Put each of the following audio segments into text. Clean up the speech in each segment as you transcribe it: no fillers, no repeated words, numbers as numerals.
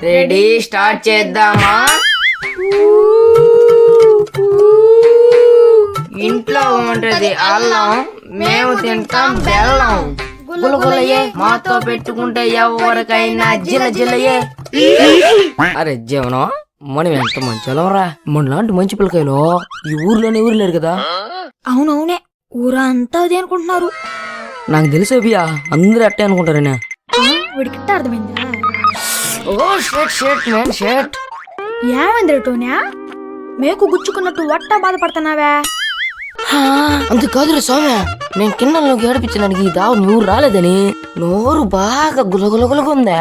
Ready start చేద్దామా? ఇంట్లో ఉంటది అల్లం, మేము తింటాం బెల్లం. గులగులయే మాతో పెట్టుకుంటే ఎవరికైనా జిల జిలయే. అరే జీవనం, మనం ఎంత మంచి అలవరా. మన లాంటి మంచి పిల్లకాయలు ఈ ఊర్లోనే ఊరు లేరు కదా. అవునవునే, ఊరంతా అదే అనుకుంటున్నారు. నాకు తెలుసు బియా, అందరూ అట్టే అనుకుంటారనే. వీడికిట్ట అర్థమైందా? ఓ షేట్ షేట్ మ్యాన్ షేట్. ఏమైంది టోన్యా? మేకు గుచ్చుకున్నట్టు వట్టా బాధపడుతున్నావే? అంత కాదురా సౌమ్య, నేను కిన్నెల్లోకి ఏడిపించడానికి ఈ దావు నువ్వు రాలేదని నోరు బాగా గులగులగులగుందా.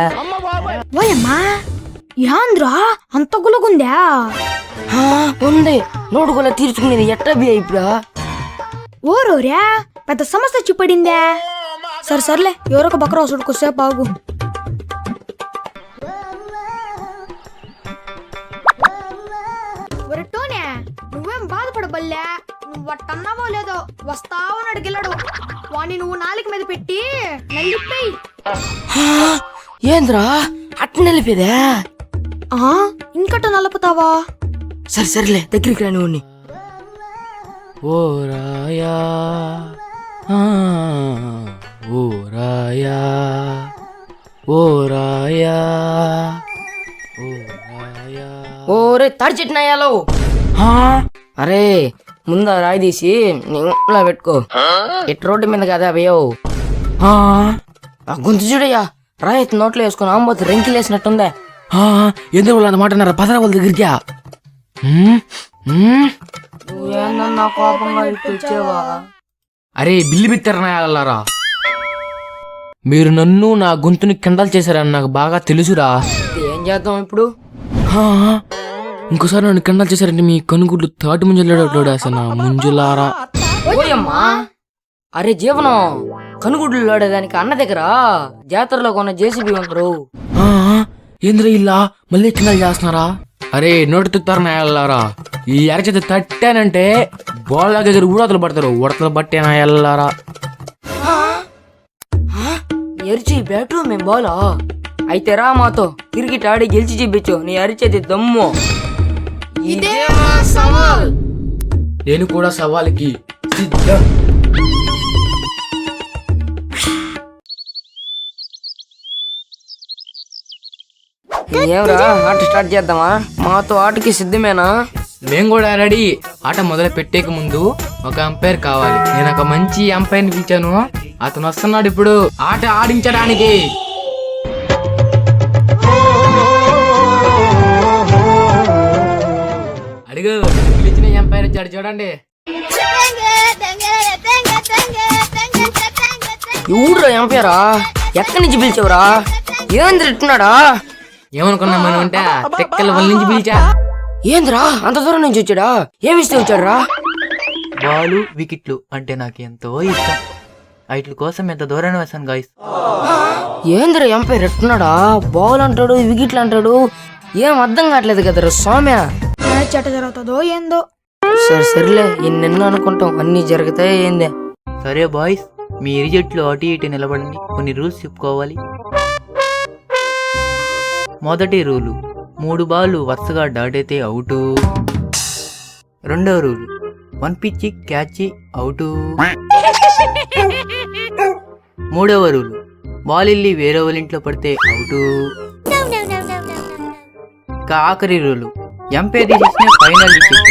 ఓయమ్మా, యాంద్రా అంత గులగుందా? ఉంది, నోడు గుల తీర్చుకునేది ఎట్టా బియ్య ఇప్పుడు. ఓరోరా, పెద్ద సమస్య వచ్చి పడిందే. సర్లే, ఎవరొక బకరా వస్తుడు, కొద్దిసేపు ఆగు. టోనే, నువ్వేం బాధపడబల్లే. నువ్వు వట్టన్నావో లేదో వస్తావో అడిగిలాడు వాణ్ణి నువ్వు నాలుక మీద పెట్టి నలిపేయి. ఏంద్రా అట్ట నలిపేదా? ఇంకట నలుపుతావా? సర్లే, దగ్గరికి రాని వాణ్ణి. ఓ రాయా ఓ రాయా ఓ రాయా ఓ రాయా. ఓరే తాడి చెట్టినాయాలో. అరే ముందు రాయి తీసి ఇలా పెట్టుకో. ఇటు రోడ్డు మీద కదా అయ్యో. గొంతు చూడయ్యా, రాయి నోట్లో వేసుకుని ఆంబోతు రెంకిలు వేసినట్టుందే. ఎందుకు అన్నమాట అన్నారా? పదరా వాళ్ళ దగ్గరికి. నువ్వేందన్నా కోపంగా ఇచ్చేవా? అరే బిల్లు పెట్టారన్నారా? మీరు నన్ను నా గొంతుని కిండల్ చేశారని నాకు బాగా తెలుసురా. ఏం చేద్దాం ఇప్పుడు? ఇంకోసారి నన్ను కిండల్ చేశారంటే మీ కనుగుడ్లు తాటి ముంజులాడేసా ముంజులారా. ఓయమ్మా, అరే జీవనం, కనుగుడ్లు లోడేదానికి అన్న దగ్గర జాతరలో కొన్న జేసీబీ ఉంటారు. ఏంద్ర ఇలా మళ్ళీ కిండల్ చేస్తున్నారా? అరే నోటి తుత్తారన్నారా? ఈ అరచేత తట్టానంటే బోళ్ళ దగ్గర ఉడతలు పడతారు. ఉడతలు పట్టేనా ఎల్లారా? ఎరిచి బ్యాటు మేము బోలా అయితే రా మాతో క్రికెట్ ఆడి గెలిచి చూపించు నీ అరిచేది దమ్ము. ఇదే మా సవాల్. నేను కూడా సవాల్కి సిద్ధం. ఏమరా, ఆట స్టార్ట్ చేద్దామా? మాతో ఆటకి సిద్ధమేనా? మేము కూడా రెడీ. ఆట మొదలు పెట్టేక ముందు ఒక అంపైర్ కావాలి. నేను ఒక మంచి అంపైర్ ని పిలిచాను, అతను వస్తున్నాడు ఇప్పుడు ఆట ఆడించడానికి. అడిగు, పిలిచిన అంపైర్ వచ్చాడు చూడండి. ఎవడురా ఎంపైరా? ఎక్కడి నుంచి పిలిచావురా? ఏంద్ర ఇట్టున్నాడా? ఏమనుకున్నా మనం అంటే తెక్కల వాళ్ళ నుంచి పిలిచా. ఏంద్రా అంత దూరం నుంచి వచ్చాడా? ఏమిస్తే వచ్చాడు రా? బాలు వికెట్లు అంటే నాకు ఎంతో ఇష్టం. వీటి కోసం ఎంత దూరాన్ని వేసాను గాయస్. ఏంద్ర ఎంపైర్ ఎట్టున్నాడా? బాల్ అంటాడు, వికెట్లు అంటాడు, ఏం అర్థం కావట్లేదు కదరా సౌమ్య. మ్యాచ్ ఎట్ట జరుగుతుందో ఏందో. సర్లే, ఎన్నెన్నో అనుకుంటాం, అన్ని జరుగుతాయి ఏందే. సరే బాయ్స్, మీ ఇరు జట్లు అటు ఇటు నిలబడండి. కొన్ని రూల్స్ చెప్పుకోవాలి. మొదటి రూలు, 3 బాళ్ళు వరుసగా దాటైతే అవుటు. రెండవ రూలు, 1 పిచ్ క్యాచ్ అవుటు. మూడవ రూలు, బాల్ ఇల్లి వేరే వాళ్ళ ఇంట్లో పడితే అవుటు. ఇక ఆఖరి rule, umpire decision final decision.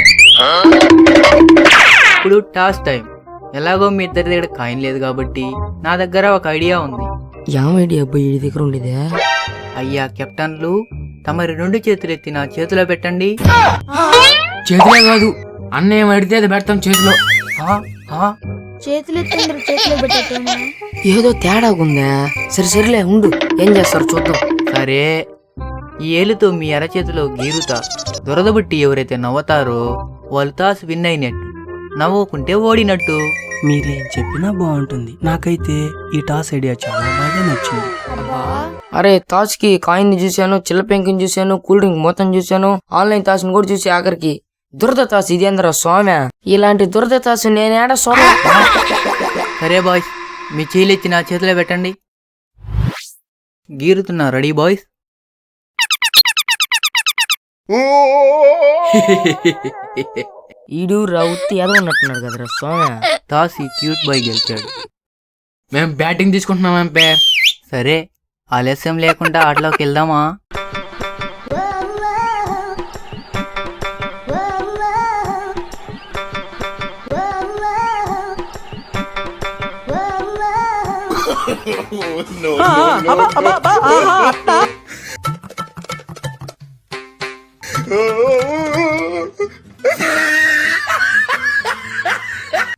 ఇప్పుడు టాస్ టైం. ఎలాగో మీ ఇద్దరి దగ్గర కాయిన్ లేదు కాబట్టి నా దగ్గర ఒక ఐడియా ఉంది. ఏం ఐడియా అబ్బాయి ఈ దగ్గర ఉండేదే? అయ్యా కెప్టెన్లు, తమరి 2 చేతులు ఎత్తి నా చేతిలో పెట్టండి. చేతిలో కాదు, అన్న ఏం అడిగితే అది పెడతాం చేతిలో. చేతులు ఎత్తి చేతిలో పెట్టేటోనే. ఏదో తేడాగుందా? సర్లే ఉండు, ఏం చేస్తారు చూద్దాం. సరే, ఈ ఏలుతో మీ అరచేతిలో గీరుతా. దొరదబుట్టి ఎవరైతే నవ్వుతారో వాళ్ళు టాస్ విన్ అయినట్టు, నవ్వుకుంటే ఓడినట్టు. మీరేం చెప్పినా బాగుంటుంది. నాకైతే ఈ టాస్ ఐడియా చాలా బాగా నచ్చింది. అరే తాజ్ కి కాయిన్ చూశాను, చిల్ల పెంకిని చూశాను, కూల్ డ్రింక్ మొత్తం చూశాను, ఆన్లైన్ తాసుని కూడా చూసి ఆఖరికి దురద తాసు ఇదేంద్ర సోమ్య. ఇలాంటి దురద తాసు నేనేడా సోమ్య. సరే బాయ్స్, మీ చేయిలెత్తి నా చేతిలో పెట్టండి. గీరుతున్నా, రెడీ బాయ్స్? ఈడు రౌత్ ఏదో ఉన్నట్టున్నాడు కదరా సోమ్య. టాస్ ఈ క్యూట్ బాయ్ గెలిచాడు. మేము బ్యాటింగ్ తీసుకుంటున్నాం ఎంపైర్. సరే ఆలస్యం లేకుండా ఆటలోకి వెళ్దామా?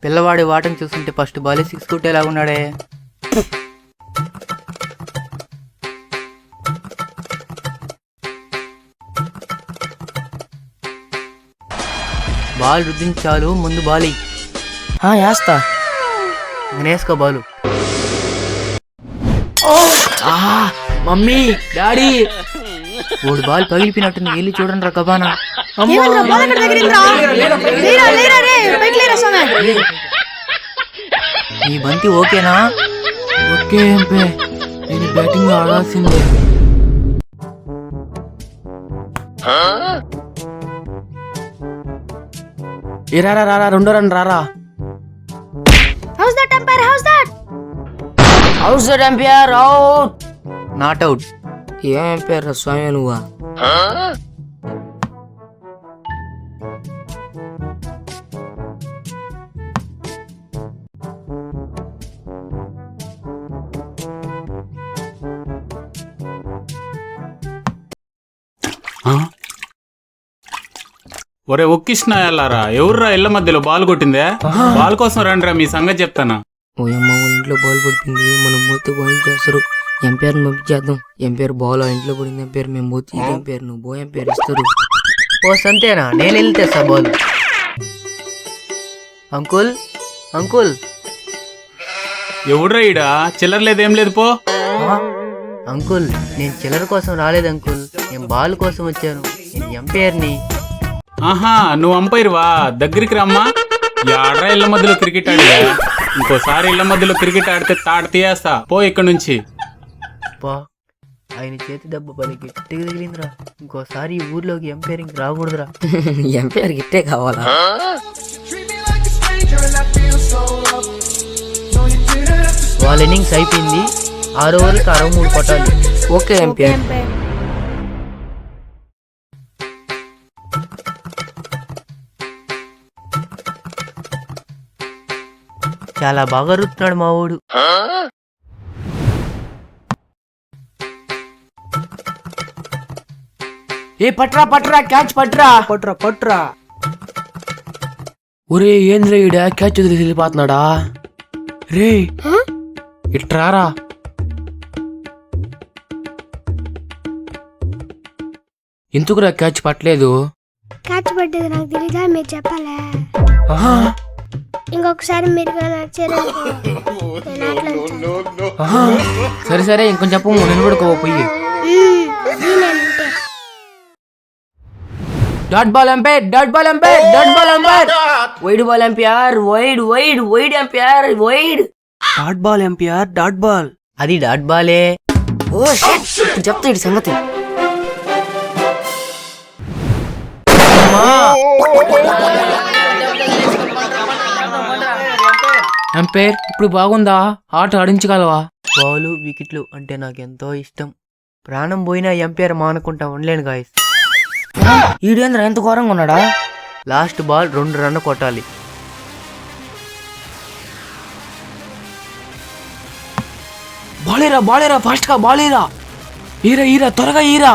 పిల్లవాడి వాటం చూస్తుంటే ఫస్ట్ బాల్ 6 కొట్టేలాగున్నాడే. బాల్ రుద్దించాలు, ముందు బాల్ వేస్తా. గణేష్కో బాలు. మమ్మీ డాడీ ఓడి బాల్ పగిలిపోయినట్టుంది, వెళ్ళి చూడండి రా కబానా. ఏమైందిరా, బాల్ ఎక్కడ తగిలిందిరా? లేరా, లేరా రే, పైకి లేరా సోమ్య. ఈ బంతి ఓకేనా? ఓకే ఎంపైర్, నేను బ్యాటింగ్ ఆడాల్సిందే. ఏ రారా రెండో రన్ రారా. How's that umpire, how's that? How's that umpire, out. Not out. ఏం ఎంపైర్ రా సోమ్య నువ్వా? ఒరే ఒక్కిష్నా ఎల్లారా, ఎవర్రా ఇళ్ల మధ్యలో బాల్ కొట్టిందే? బాల్ కోసం రండిరా, మీ సంగతి చెప్తానా. ఓయమ్మ, వాళ్ళ ఇంట్లో బాల్ పడిపోయింది, మనం పోతే బాల్ చేస్తారు. ఎంపైర్ పంపించేద్దాం. ఎంపైర్ బాల్ ఆ ఇంట్లో పడింది ఎంపైర్, మేము పోతే ఎంపైర్ నువ్వు బో ఎంపైర్ ఇస్తారు. ఓ సంతేనా, నేను వెళ్ళి తెస్తా బాల్. Uncle uncle. ఎవడ్రా ఈడ, చిల్లర లేదేం లేదు పో. అంకుల్ నేను చిల్లర కోసం రాలేదు అంకుల్, నేను బాల్ కోసం వచ్చాను. నేను ఎంపైర్ని. ఆహా, నువ్వు అంపైర్ వా, దగ్గరికి రమ్మా. యాడ్రా ఇళ్ల మధ్యలో క్రికెట్ ఆడిరా, ఇంకోసారి ఇళ్ల మధ్యలో క్రికెట్ ఆడితే తాట తీయేస్తా, పో ఇక్కడ నుంచి. బా, ఆయన చేతి దెబ్బ బలి గట్టిగా తగిలిందిరా. ఇంకోసారి ఈ ఊర్లోకి ఎంపైరింగ్ రాకూడదురా. ఎంపైర్ గిట్టే కావాలా? వాళ్ళ ఇన్నింగ్స్ అయిపోయింది, 6 ఓవర్లకు 63 కొట్టాలి. Okay umpire. చాలా బాగా రుతున్నాడు మా వాడు. ఏ పట్రా క్యాచ్ పట్రా. పట్రా ఒరే ఏంద్ర ఈడ క్యాచ్ వదిలి వెళ్ళిపోతున్నాడా? రే ఇట్రారా. ఎందుకురా క్యాచ్ పట్టలేదు? క్యాచ్ పడ్డది నాకు తెలీదా, మీరు చెప్పాలా? ఇంకొకసారి మీరు సరే ఇంకొంచెం చెప్పు, నేను కూడా పోయి. Dot ball umpire. Wide ball umpire, wide umpire, wide. Dot ball. అది డాట్ బాలే. ఓ షిట్, చెప్తా ఇటు సంగతి. ఎంపైర్ ఇప్పుడు బాగుందా? ఆట ఆడించగలవా? బాలు వికెట్లు అంటే నాకు ఎంతో ఇష్టం. ప్రాణం పోయినా ఎంపైర్ మానుకుంటా ఉండలేను గాయస్. ఈడేంద్ర ఎంత ఘోరంగా ఉన్నాడా? లాస్ట్ బాల్ 2 రన్లు కొట్టాలి. బాలేరా ఫాస్ట్ గా బాలేరా. ఈరా త్వరగా ఈరా.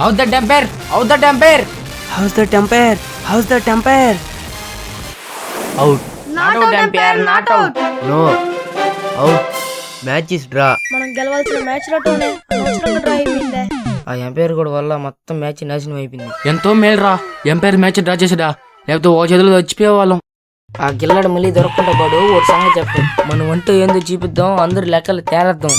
Out that umpire. How's that umpire. Out. Not out umpire, not out. No out. Match is draw. మనం గెలవాల్సిన మ్యాచ్ లోనే అనవసరంగా డ్రా అయిపోయిందే. ఆ ఎంపైర్ కూడా వల్ల మొత్తం మ్యాచ్ నాశనం అయిపోయింది. ఎంతో మేలురా ఎంపైర్ మ్యాచ్ డ్రా చేసాడా, లేకపోతే ఓ చేతిలో చచ్చిపోయేవాళ్ళం. ఆ గిల్లడు మళ్ళీ దొరకకుండా పాడు. ఒక సంగతి చెప్పు, మనం అంటూ ఏందో చూపిద్దాం, అందరు లెక్కలు తేలేద్దాం.